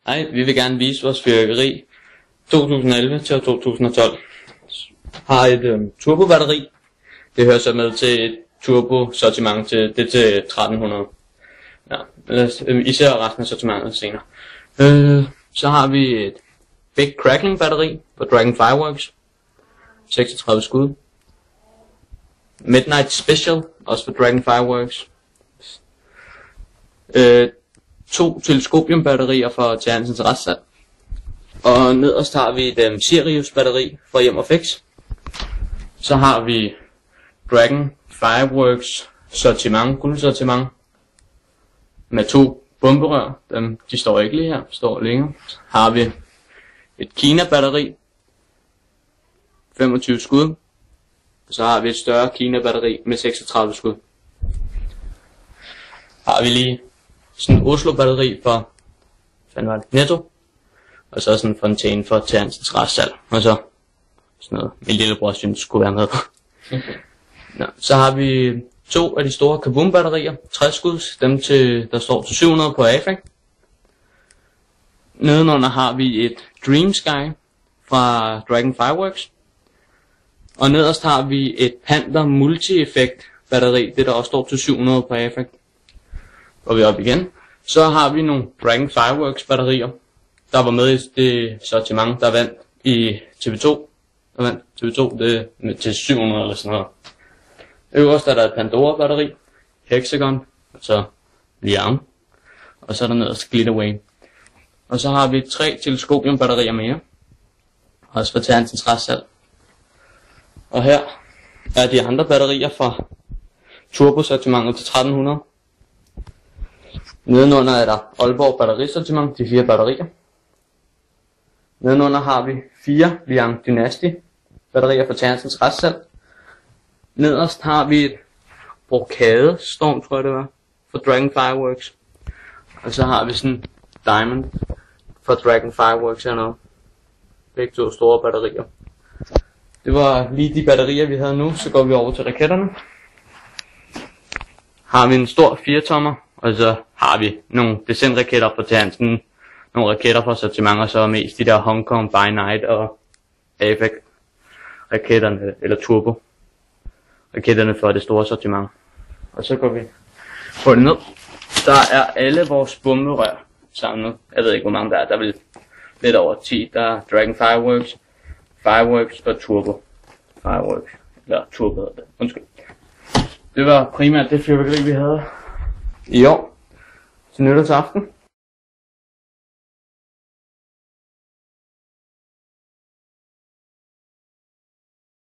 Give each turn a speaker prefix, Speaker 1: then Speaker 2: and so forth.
Speaker 1: Hej, vi vil gerne vise vores fyrværkeri 2011 til 2012. Har et turbobatteri. Det hører så med til et turbo-sortiment til 1300. Ja, især resten af sortimentet senere. Så har vi et Big Crackling batteri på Dragon Fireworks. 36 skud. Midnight Special, også for Dragon Fireworks. 2 teleskopium batterier for til Hansens restsalg. Og nederst har vi et Sirius batteri fra Hjem & Fix. Så har vi Dragon Fireworks sortiment, guldsortiment. Med 2 bomberør, de står ikke lige her, står længere. Har vi et Kina batteri, 25 skud. Og så har vi et større Kina batteri med 36 skud. Har vi lige sådan en Oslo batteri for Netto. Og så sådan en fontæne for til Hansens restsalg. Og så sådan noget, min lillebror synes skulle være med på. Nå, så har vi 2 af de store Kaboom batterier, 60 skuds, dem der står til 700 på AFAC. Nedenunder har vi et Dream Sky fra Dragon Fireworks. Og nederst har vi et Panther Multi-Effekt batteri, det der også står til 700 på AFAC. Går vi op igen. Så har vi nogle Dragon Fireworks batterier, der var med i det sortiment, der vandt i TV2. Der vandt TV2 det til 700 eller sådan noget. Øverst er der et Pandora batteri, Hexagon, og så Liang. Og så er der nederst Glitterway. Og så har vi 3 teleskopium batterier mere. Også for til Hansens restsalg. Og her er de andre batterier fra turbosortimentet til 1300. Nedenunder er der Aalborg batterisortiment, de 4 batterier. Nedenunder har vi 4 Liang Dynasty batterier for Hansens restsalg. Nederst har vi et Brocade Storm, tror jeg det var, for Dragon Fireworks. Og så har vi sådan Diamond for Dragon Fireworks hernede. Begge 2 store batterier. Det var lige de batterier vi havde nu, så går vi over til raketterne. Har vi en stor 4-tommer, og så har vi nogle descentraketter fra til Hansen. Nogle raketter fra sortimenter, så er mest de der Hong Kong by Night og AFAC raketterne, eller turbo raketterne for det store sortiment. Og så går vi på det ned. Der er alle vores bomberør samlet. Jeg ved ikke hvor mange der er. Der er vel lidt over 10. Der er Dragon Fireworks, Fireworks og Turbo Fireworks. Eller Turbo hedder det. Undskyld. Det var primært det fyrværkeri vi havde i år til nytårsaften.